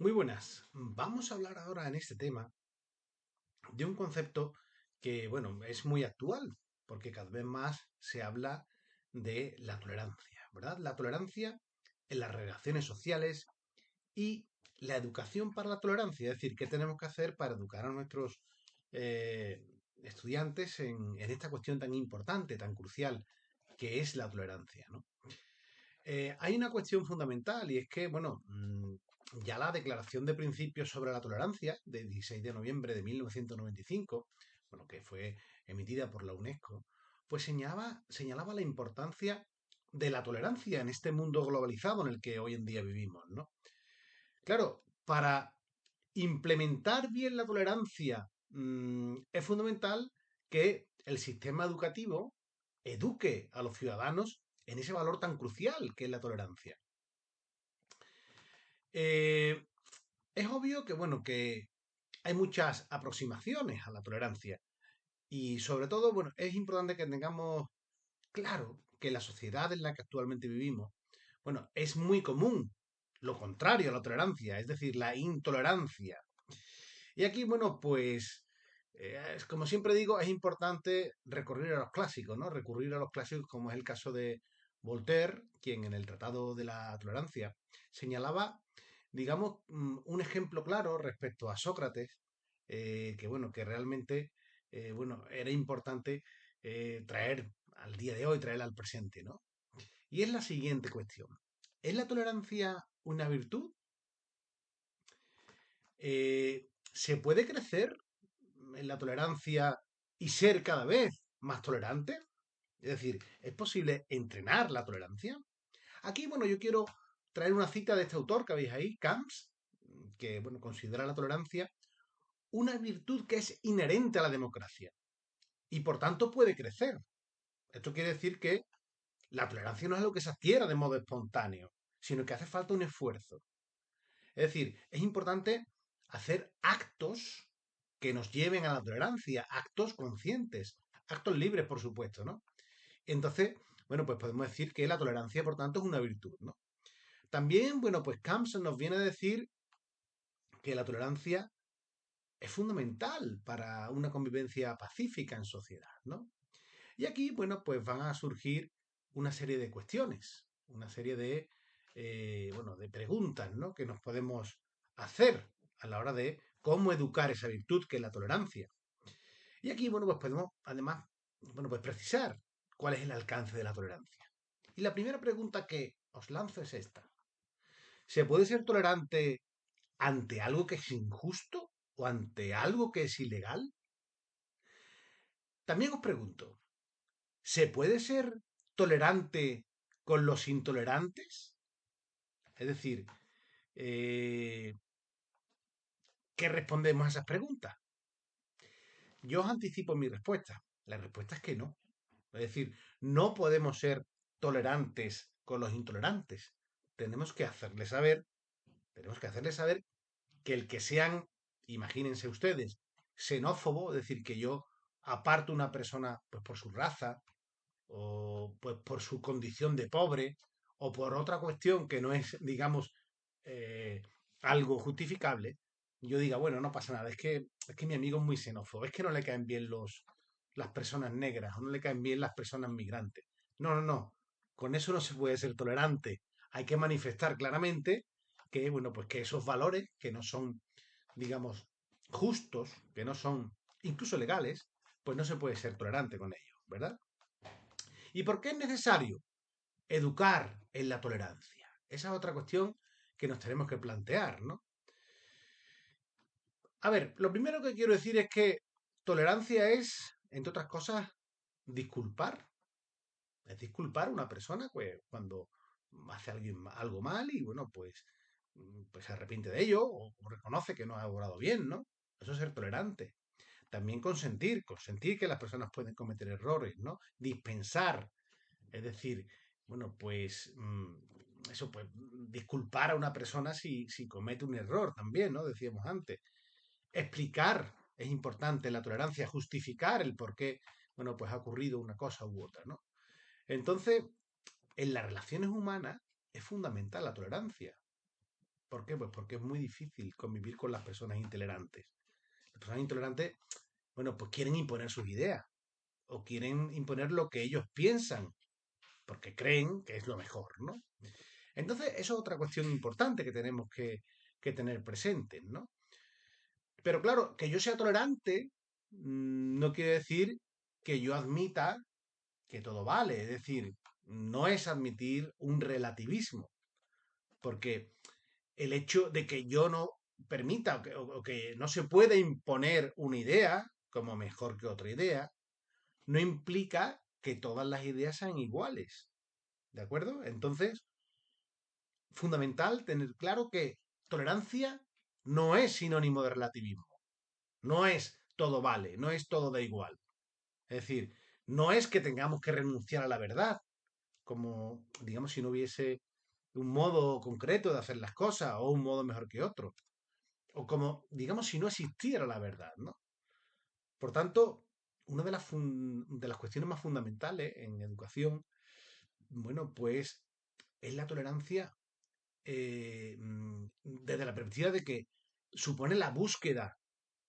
Muy buenas. Vamos a hablar ahora en este tema de un concepto que, bueno, es muy actual, porque cada vez más se habla de la tolerancia, ¿verdad? La tolerancia en las relaciones sociales y la educación para la tolerancia, es decir, qué tenemos que hacer para educar a nuestros eh, estudiantes en esta cuestión tan importante, tan crucial, que es la tolerancia, ¿no? Hay una cuestión fundamental y es que, bueno, ya la Declaración de Principios sobre la Tolerancia de 16 de noviembre de 1995, bueno, que fue emitida por la UNESCO, pues señalaba la importancia de la tolerancia en este mundo globalizado en el que hoy en día vivimos, ¿no? Claro, para implementar bien la tolerancia, es fundamental que el sistema educativo eduque a los ciudadanos en ese valor tan crucial que es la tolerancia. Eh, es obvio que, bueno, que hay muchas aproximaciones a la tolerancia y sobre todo, bueno, es importante que tengamos claro que la sociedad en la que actualmente vivimos, bueno, es muy común lo contrario a la tolerancia, es decir, la intolerancia. Y aquí, bueno, pues, como siempre digo, es importante recurrir a los clásicos, ¿no? Recurrir a los clásicos como es el caso de Voltaire, quien en el Tratado de la Tolerancia señalaba, digamos, un ejemplo claro respecto a Sócrates, que bueno, que realmente, bueno, era importante traer al día de hoy, traer al presente, ¿no? Y es la siguiente cuestión. ¿Es la tolerancia una virtud? ¿Se puede crecer en la tolerancia y ser cada vez más tolerante? Es decir, ¿es posible entrenar la tolerancia? Aquí, bueno, yo quiero traer una cita de este autor que veis ahí, Camps, que, bueno, considera la tolerancia una virtud que es inherente a la democracia y por tanto puede crecer. Esto quiere decir que la tolerancia no es algo que se adquiera de modo espontáneo, sino que hace falta un esfuerzo. Es decir, es importante hacer actos que nos lleven a la tolerancia, actos conscientes, actos libres, por supuesto, ¿no? Entonces, bueno, pues podemos decir que la tolerancia, por tanto, es una virtud, ¿no? También, bueno, pues Camps nos viene a decir que la tolerancia es fundamental para una convivencia pacífica en sociedad, ¿no? Y aquí, bueno, pues van a surgir una serie de cuestiones, una serie de, bueno, de preguntas, ¿no? Que nos podemos hacer a la hora de cómo educar esa virtud que es la tolerancia. Y aquí, bueno, pues podemos, además, bueno, pues precisar cuál es el alcance de la tolerancia. Y la primera pregunta que os lanzo es esta. ¿Se puede ser tolerante ante algo que es injusto o ante algo que es ilegal? También os pregunto, ¿se puede ser tolerante con los intolerantes? Es decir, eh, ¿qué respondemos a esas preguntas? Yo os anticipo mi respuesta. La respuesta es que no. Es decir, no podemos ser tolerantes con los intolerantes. Tenemos que hacerles saber, tenemos que hacerles saber que el que sean, imagínense ustedes, xenófobo, es decir, que yo aparto a una persona pues por su raza, o pues por su condición de pobre, o por otra cuestión que no es, digamos, eh, algo justificable, yo diga, bueno, no pasa nada, es que mi amigo es muy xenófobo, es que no le caen bien las personas negras, o no le caen bien las personas migrantes. No, no, no, con eso no se puede ser tolerante. Hay que manifestar claramente que, bueno, pues que esos valores que no son, digamos, justos, que no son incluso legales, pues no se puede ser tolerante con ellos, ¿verdad? ¿Y por qué es necesario educar en la tolerancia? Esa es otra cuestión que nos tenemos que plantear, ¿no? A ver, lo primero que quiero decir es que tolerancia es, entre otras cosas, disculpar. Es disculpar a una persona pues, cuando hace algo mal y, bueno, pues se arrepiente de ello o reconoce que no ha obrado bien, ¿no? Eso es ser tolerante. También consentir que las personas pueden cometer errores, ¿no? Dispensar. Es decir, bueno, pues eso, pues disculpar a una persona si comete un error también, ¿no? Decíamos antes. Explicar es importante la tolerancia, justificar el por qué, bueno, pues ha ocurrido una cosa u otra, ¿no? Entonces, en las relaciones humanas es fundamental la tolerancia. ¿Por qué? Pues porque es muy difícil convivir con las personas intolerantes. Las personas intolerantes, bueno, pues quieren imponer sus ideas o quieren imponer lo que ellos piensan porque creen que es lo mejor, ¿no? Entonces, eso es otra cuestión importante que tenemos que tener presente, ¿no? Pero claro, que yo sea tolerante no quiere decir que yo admita que todo vale. Es decir, no es admitir un relativismo, porque el hecho de que yo no permita o que no se pueda imponer una idea como mejor que otra idea, no implica que todas las ideas sean iguales. ¿De acuerdo? Entonces, fundamental tener claro que tolerancia no es sinónimo de relativismo. No es todo vale, no es todo da igual. Es decir, no es que tengamos que renunciar a la verdad, como, digamos, si no hubiese un modo concreto de hacer las cosas o un modo mejor que otro. O como, digamos, si no existiera la verdad, ¿no? Por tanto, una de las cuestiones más fundamentales en educación, bueno, pues es la tolerancia desde la perspectiva de que supone la búsqueda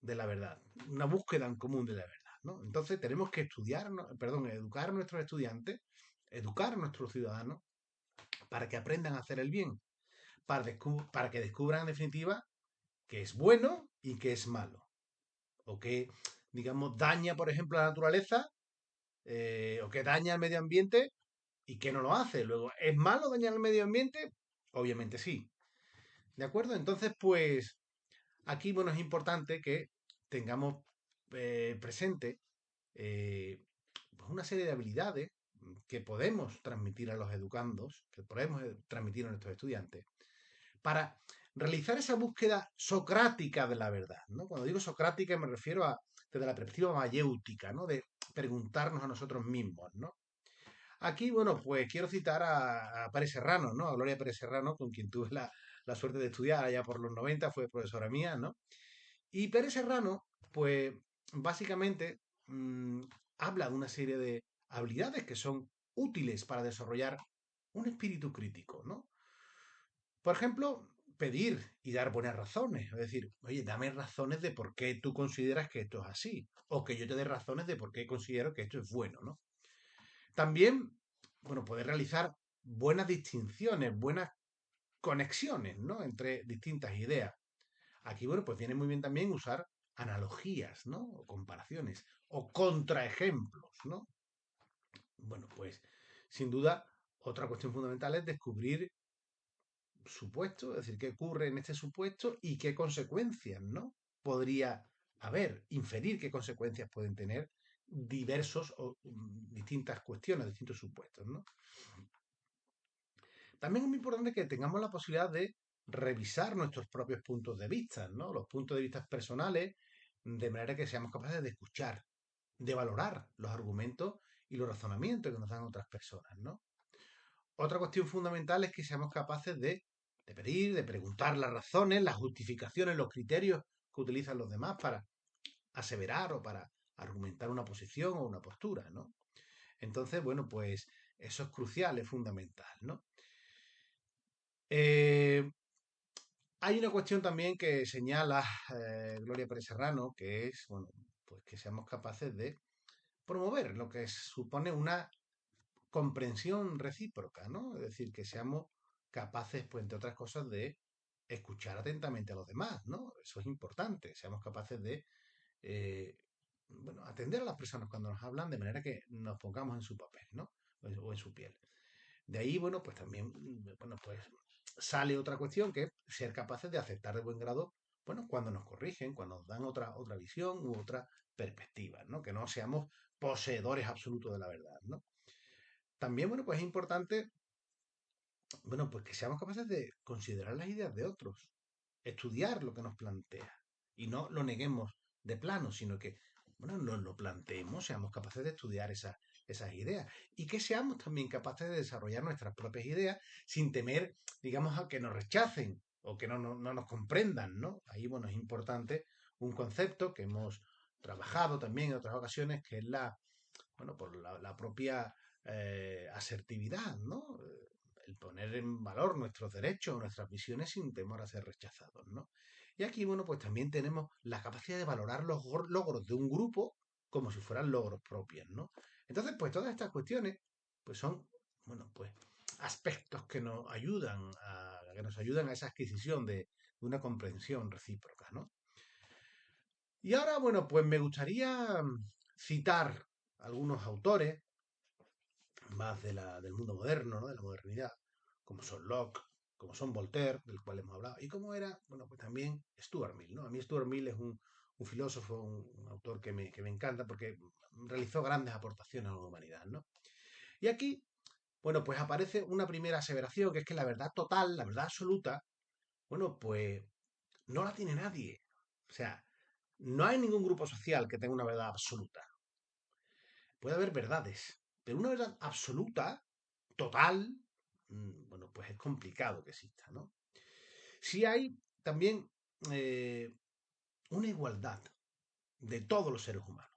de la verdad, una búsqueda en común de la verdad, ¿no? Entonces tenemos que estudiar, perdón, educar a nuestros estudiantes, educar a nuestros ciudadanos para que aprendan a hacer el bien, para que descubran en definitiva que es bueno y que es malo, o que, digamos, daña, por ejemplo, a la naturaleza, o que daña al medio ambiente y que no lo hace. Luego, ¿es malo dañar al medio ambiente? Obviamente sí. ¿De acuerdo? Entonces, pues aquí, bueno, es importante que tengamos presente eh, pues una serie de habilidades que podemos transmitir a los educandos, que podemos transmitir a nuestros estudiantes, para realizar esa búsqueda socrática de la verdad, ¿no? Cuando digo socrática me refiero a desde la perspectiva mayéutica, ¿no? De preguntarnos a nosotros mismos, ¿no? Aquí, bueno, pues quiero citar a Pérez Serrano, ¿no? A Gloria Pérez Serrano, con quien tuve la suerte de estudiar allá por los 90, fue profesora mía, ¿no? Y Pérez Serrano, pues básicamente habla de una serie de habilidades que son útiles para desarrollar un espíritu crítico, ¿no? Por ejemplo, pedir y dar buenas razones. Es decir, oye, dame razones de por qué tú consideras que esto es así. O que yo te dé razones de por qué considero que esto es bueno, ¿no? También, bueno, poder realizar buenas distinciones, buenas conexiones, ¿no? Entre distintas ideas. Aquí, bueno, pues viene muy bien también usar analogías, ¿no? O comparaciones, o contraejemplos, ¿no? Bueno, pues sin duda, otra cuestión fundamental es descubrir supuesto, es decir, qué ocurre en este supuesto y qué consecuencias, ¿no? Podría haber, inferir qué consecuencias pueden tener diversos o distintas cuestiones, distintos supuestos, ¿no? También es muy importante que tengamos la posibilidad de revisar nuestros propios puntos de vista, ¿no? Los puntos de vista personales, de manera que seamos capaces de escuchar, de valorar los argumentos y los razonamientos que nos dan otras personas, ¿no? Otra cuestión fundamental es que seamos capaces de pedir, de preguntar las razones, las justificaciones, los criterios que utilizan los demás para aseverar o para argumentar una posición o una postura, ¿no? Entonces, bueno, pues eso es crucial, es fundamental, ¿no? Eh, Hay una cuestión también que señala Gloria Pérez Serrano, que es, bueno, pues que seamos capaces de promover lo que supone una comprensión recíproca, ¿no? Es decir, que seamos capaces, pues, entre otras cosas, de escuchar atentamente a los demás, ¿no? Eso es importante, seamos capaces de, eh, bueno, atender a las personas cuando nos hablan de manera que nos pongamos en su papel, ¿no? O en su piel. De ahí, bueno, pues también, bueno, pues sale otra cuestión que es ser capaces de aceptar de buen grado, bueno, cuando nos corrigen, cuando nos dan otra visión u otra perspectiva, ¿no? Que no seamos poseedores absolutos de la verdad, ¿no? También, bueno, pues es importante, bueno, pues que seamos capaces de considerar las ideas de otros, estudiar lo que nos plantea y no lo neguemos de plano, sino que, bueno, nos lo planteemos, seamos capaces de estudiar esas ideas y que seamos también capaces de desarrollar nuestras propias ideas sin temer, digamos, a que nos rechacen o que no nos comprendan, ¿no? Ahí, bueno, es importante un concepto que hemos trabajado también en otras ocasiones, que es la, bueno, por la propia asertividad, ¿no? el poner en valor nuestros derechos, nuestras visiones sin temor a ser rechazados, ¿no? Y aquí, bueno, pues también tenemos la capacidad de valorar los logros de un grupo como si fueran logros propios, ¿no? Entonces, pues todas estas cuestiones, pues son, bueno, pues aspectos que nos ayudan a esa adquisición de una comprensión recíproca, ¿no? Y ahora, bueno, pues me gustaría citar algunos autores más del mundo moderno, ¿no? De la modernidad, como son Locke, como son Voltaire, del cual hemos hablado, y como era, bueno, pues también Stuart Mill, ¿no? A mí Stuart Mill es un filósofo, un autor que me encanta porque realizó grandes aportaciones a la humanidad, ¿no? Y aquí, bueno, pues aparece una primera aseveración, que es que la verdad total, la verdad absoluta, bueno, pues no la tiene nadie. O sea, no hay ningún grupo social que tenga una verdad absoluta. Puede haber verdades, pero una verdad absoluta, total, bueno, pues es complicado que exista, ¿no? Si hay también una igualdad de todos los seres humanos.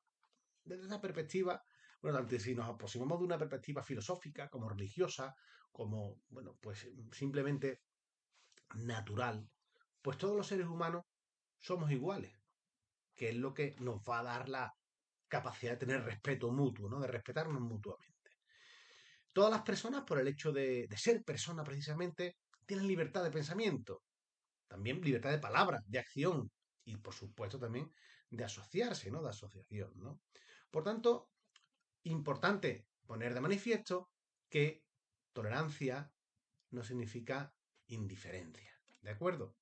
Desde esa perspectiva, bueno, tanto si nos aproximamos de una perspectiva filosófica, como religiosa, como, bueno, pues simplemente natural, pues todos los seres humanos somos iguales, que es lo que nos va a dar la capacidad de tener respeto mutuo, ¿no? De respetarnos mutuamente. Todas las personas, por el hecho de ser personas precisamente, tienen libertad de pensamiento, también libertad de palabra, de acción y, por supuesto, también de asociarse, ¿no? De asociación, ¿no? Por tanto, importante poner de manifiesto que tolerancia no significa indiferencia, ¿de acuerdo?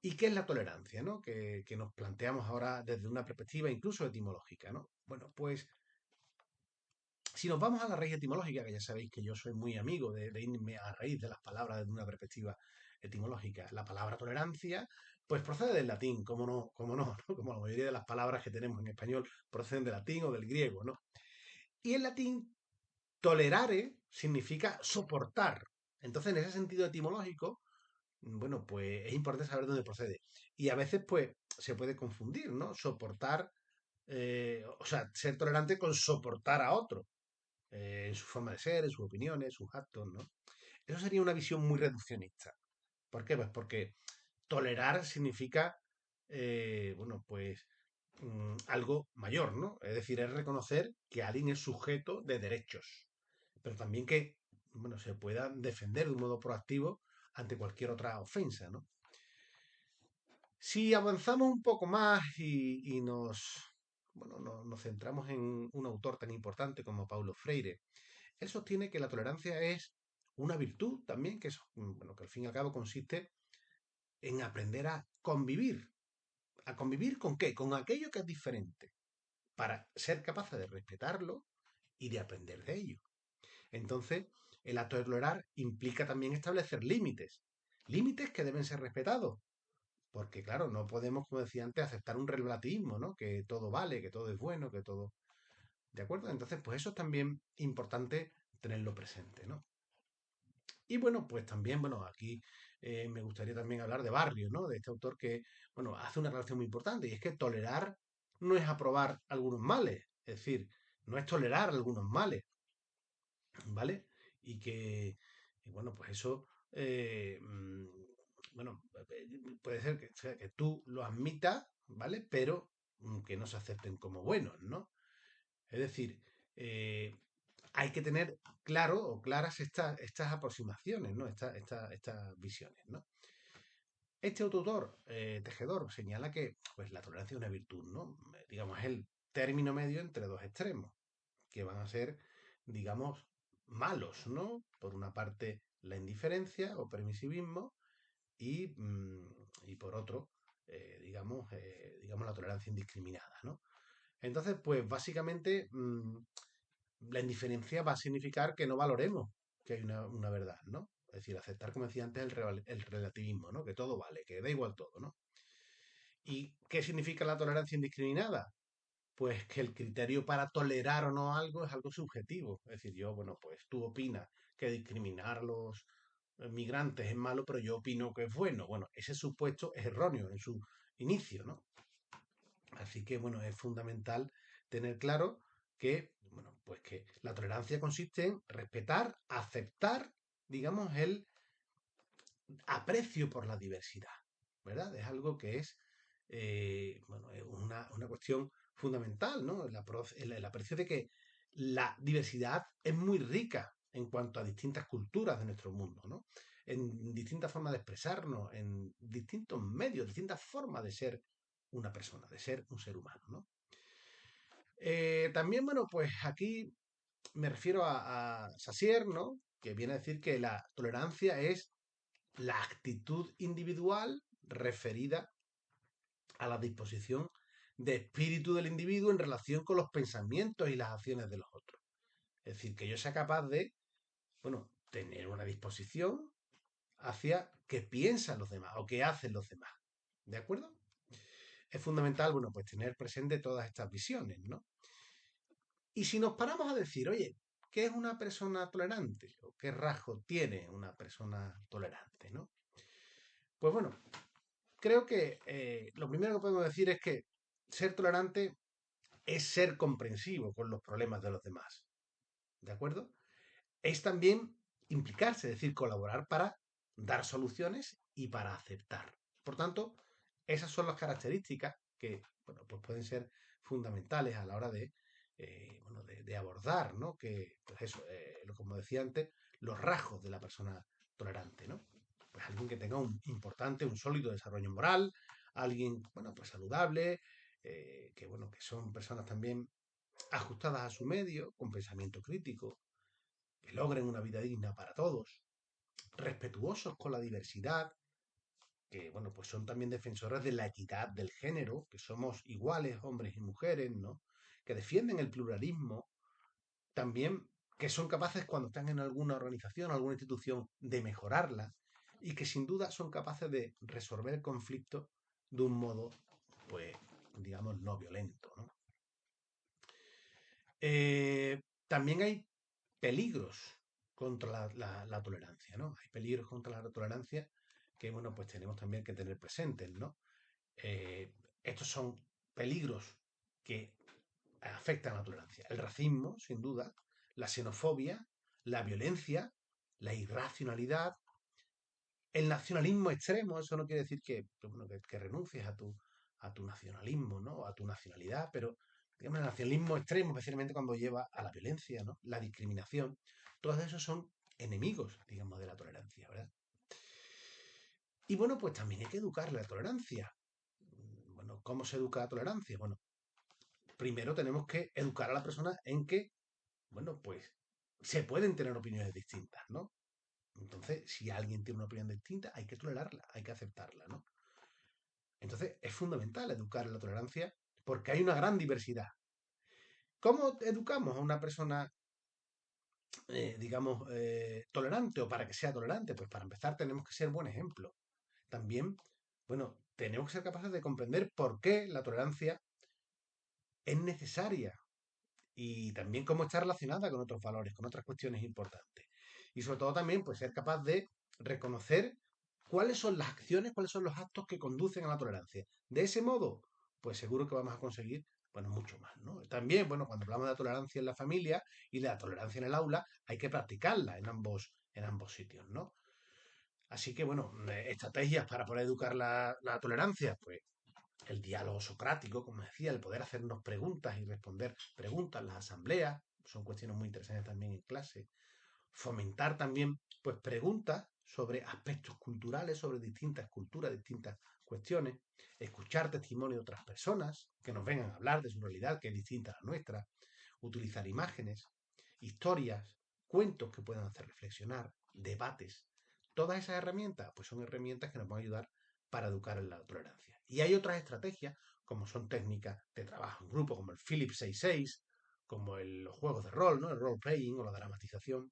¿Y qué es la tolerancia, no? Que nos planteamos ahora desde una perspectiva incluso etimológica, ¿no? Bueno, pues si nos vamos a la raíz etimológica, que ya sabéis que yo soy muy amigo de irme a raíz de las palabras desde una perspectiva etimológica, la palabra tolerancia, pues procede del latín, como no, como no, ¿no? Como la mayoría de las palabras que tenemos en español proceden del latín o del griego, ¿no? Y en latín, tolerare significa soportar. Entonces, en ese sentido etimológico, bueno, pues es importante saber dónde procede. Y a veces, pues, se puede confundir, ¿no? Soportar, o sea, ser tolerante con soportar a otro en su forma de ser, en sus opiniones, sus actos, ¿no? Eso sería una visión muy reduccionista. ¿Por qué? Pues porque tolerar significa, bueno, pues algo mayor, ¿no? Es decir, es reconocer que alguien es sujeto de derechos, pero también que, bueno, se pueda defender de un modo proactivo ante cualquier otra ofensa, ¿no? Si avanzamos un poco más y bueno, nos centramos en un autor tan importante como Paulo Freire, él sostiene que la tolerancia es una virtud también, que es, bueno, que al fin y al cabo consiste en aprender a convivir. ¿A convivir con qué? Con aquello que es diferente, para ser capaz de respetarlo y de aprender de ello. Entonces, el acto de tolerar implica también establecer límites, límites que deben ser respetados, porque claro, no podemos, como decía antes, aceptar un relativismo, ¿no? Que todo vale, que todo es bueno, que todo... ¿De acuerdo? Entonces, pues eso es también importante tenerlo presente, ¿no? Y bueno, pues también, bueno, aquí me gustaría también hablar de Barrio, ¿no? De este autor que, bueno, hace una relación muy importante y es que tolerar no es aprobar algunos males, es decir, no es tolerar algunos males, ¿vale? Y que, bueno, pues eso, bueno, puede ser que, o sea, que tú lo admitas, ¿vale? Pero que no se acepten como buenos, ¿no? Es decir, eh, hay que tener claro o claras estas aproximaciones, ¿no? Estas visiones, ¿no? Este autor, Tejedor, señala que pues, la tolerancia es una virtud, ¿no? Digamos, es el término medio entre dos extremos, que van a ser, digamos, malos, ¿no? Por una parte, la indiferencia o permisivismo y por otro, digamos, la tolerancia indiscriminada, ¿no? Entonces, pues básicamente la indiferencia va a significar que no valoremos que hay una verdad, ¿no? Es decir, aceptar, como decía antes, el relativismo, ¿no? Que todo vale, que da igual todo, ¿no? ¿Y qué significa la tolerancia indiscriminada? Pues que el criterio para tolerar o no algo es algo subjetivo. Es decir, yo, bueno, pues tú opinas que discriminar a los migrantes es malo, pero yo opino que es bueno. Bueno, ese supuesto es erróneo en su inicio, ¿no? Así que, bueno, es fundamental tener claro que, bueno, pues que la tolerancia consiste en respetar, aceptar digamos, el aprecio por la diversidad, ¿verdad? Es algo que es, bueno, es una cuestión fundamental, ¿no? El aprecio de que la diversidad es muy rica en cuanto a distintas culturas de nuestro mundo, ¿no? En distintas formas de expresarnos, en distintos medios, distintas formas de ser una persona, de ser un ser humano, ¿no? También, bueno, pues aquí me refiero a Saussure, ¿no? Que viene a decir que la tolerancia es la actitud individual referida a la disposición de espíritu del individuo en relación con los pensamientos y las acciones de los otros. Es decir, que yo sea capaz de, bueno, tener una disposición hacia qué piensan los demás o qué hacen los demás. ¿De acuerdo? Es fundamental, bueno, pues tener presente todas estas visiones, ¿no? Y si nos paramos a decir, oye, ¿qué es una persona tolerante? ¿O qué rasgo tiene una persona tolerante, ¿no? Pues bueno, creo que lo primero que podemos decir es que ser tolerante es ser comprensivo con los problemas de los demás. ¿De acuerdo? Es también implicarse, es decir, colaborar para dar soluciones y para aceptar. Por tanto, esas son las características que bueno, pues pueden ser fundamentales a la hora de, bueno, de abordar, ¿no? Que, pues eso, como decía antes, los rasgos de la persona tolerante, ¿no? Pues alguien que tenga un importante, un sólido desarrollo moral, alguien, bueno, pues saludable, que, bueno, que son personas también ajustadas a su medio, con pensamiento crítico, que logren una vida digna para todos, respetuosos con la diversidad, que bueno, pues son también defensores de la equidad del género, que somos iguales hombres y mujeres, ¿no? Que defienden el pluralismo, también que son capaces cuando están en alguna organización, alguna institución, de mejorarla y que sin duda son capaces de resolver el conflicto de un modo, pues, digamos, no violento, ¿no? Eh, También hay peligros contra la tolerancia, ¿no? Hay peligros contra la tolerancia que, bueno, pues tenemos también que tener presentes, ¿no? Estos son peligros que afectan a la tolerancia. El racismo, sin duda, la xenofobia, la violencia, la irracionalidad, el nacionalismo extremo. Eso no quiere decir bueno, que renuncies a tu nacionalismo, ¿no? A tu nacionalidad, pero digamos, el nacionalismo extremo, especialmente cuando lleva a la violencia, ¿no? La discriminación. Todos esos son enemigos, digamos, de la tolerancia, ¿verdad? Y bueno, pues también hay que educar la tolerancia. Bueno, ¿cómo se educa la tolerancia? Bueno, primero tenemos que educar a la persona en que, bueno, pues se pueden tener opiniones distintas, ¿no? Entonces, si alguien tiene una opinión distinta, hay que tolerarla, hay que aceptarla, ¿no? Entonces, es fundamental educar en la tolerancia porque hay una gran diversidad. ¿Cómo educamos a una persona, digamos, tolerante o para que sea tolerante? Pues para empezar tenemos que ser buen ejemplo. También, bueno, tenemos que ser capaces de comprender por qué la tolerancia es necesaria y también cómo está relacionada con otros valores, con otras cuestiones importantes. Y sobre todo también, pues ser capaz de reconocer cuáles son las acciones, cuáles son los actos que conducen a la tolerancia. De ese modo, pues seguro que vamos a conseguir, bueno, mucho más, ¿no? También, bueno, cuando hablamos de la tolerancia en la familia y de la tolerancia en el aula, hay que practicarla en ambos sitios, ¿no? Así que, bueno, estrategias para poder educar la tolerancia, pues el diálogo socrático, como decía, el poder hacernos preguntas y responder preguntas, las asambleas, son cuestiones muy interesantes también en clase. Fomentar también, pues, preguntas sobre aspectos culturales, sobre distintas culturas, distintas cuestiones. Escuchar testimonio de otras personas que nos vengan a hablar de su realidad, que es distinta a la nuestra. Utilizar imágenes, historias, cuentos que puedan hacer reflexionar, debates. Todas esas herramientas, pues son herramientas que nos van a ayudar para educar en la tolerancia. Y hay otras estrategias, como son técnicas de trabajo en grupo, como el Phillips 66, como los juegos de rol, ¿no? El role playing o la dramatización,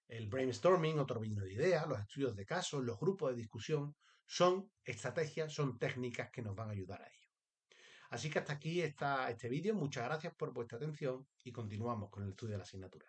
el brainstorming o torbellino de ideas, los estudios de casos, los grupos de discusión, son estrategias, son técnicas que nos van a ayudar a ello. Así que hasta aquí está este vídeo. Muchas gracias por vuestra atención y continuamos con el estudio de la asignatura.